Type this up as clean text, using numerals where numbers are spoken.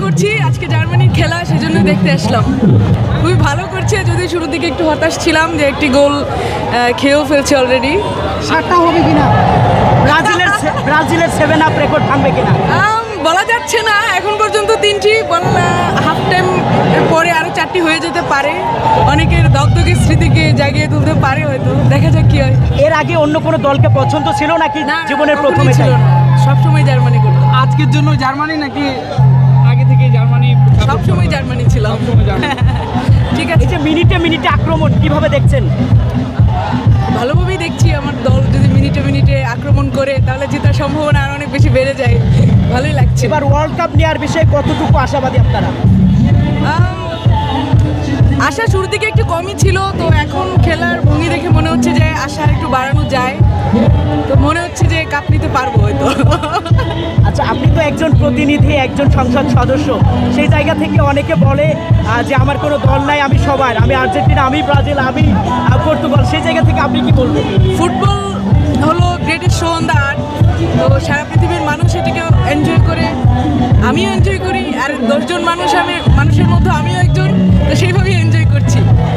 করছি, আজকে জার্মানির খেলা, সেজন্য দেখতে আসলাম। খুবই ভালো করছে, যদি শুরুর দিকে একটু হতাশ ছিলাম যে একটি গোল খেয়েও ফেলছে অলরেডি। 7টা হবে কিনা, ব্রাজিলের 7 আপ রেকর্ড ভাঙবে কিনা বলা যাচ্ছে না, এখন পর্যন্ত 3টি, হাফ টাইম পরে আরও 4টি হয়ে যেতে পারে। অনেকের দগদগে স্মৃতিকে জাগিয়ে তুলতে পারে, হয়তো দেখা যাক কি হয়। এর আগে অন্য কোনো দলকে পছন্দ ছিল নাকি জীবনের প্রথমে ছিল না, সবসময় জার্মানি করতো। আজকের জন্য জার্মানি নাকি আগে থেকে জার্মানি? সবসময় জার্মানি ছিলাম। ঠিক আছে, এই যে মিনিটে মিনিটে আক্রমণ কিভাবে দেখছেন? ভালোভাবেই দেখছি। আমার দল যদি মিনিটে মিনিটে আক্রমণ করে তাহলে জেতার সম্ভাবনা আরো অনেক বেশি বেড়ে যায়। ভালোই লাগছে। এবার ওয়ার্ল্ড কাপ নেওয়ার বিষয়ে কতটুকু আশাবাদী আপনারা? আশা শুরুর দিকে একটু কমই ছিল, তো এখন খেলার ভঙ্গি দেখে মনে হচ্ছে যে আশা একটু বাড়ানো যায়। তো মনে হচ্ছে যে কাপ নিতে পারবো হয়তো। আচ্ছা, আপনি তো একজন প্রতিনিধি, একজন সংসদ সদস্য, সেই জায়গা থেকে অনেকে বলে যে আমার কোনো দল নাই, আমি সবার, আমি আর্জেন্টিনা, আমি ব্রাজিল, আমি পর্তুগাল, সেই জায়গা থেকে আপনি কি বলবেন? ফুটবল হলো greatest show on the earth, তো সারা পৃথিবীর মানুষ এটাকে এনজয় করে, আমিও এনজয় করি, আর 10 জন মানুষের মধ্যে আমিও একজন, তো সেইভাবেই এনজয় করছি।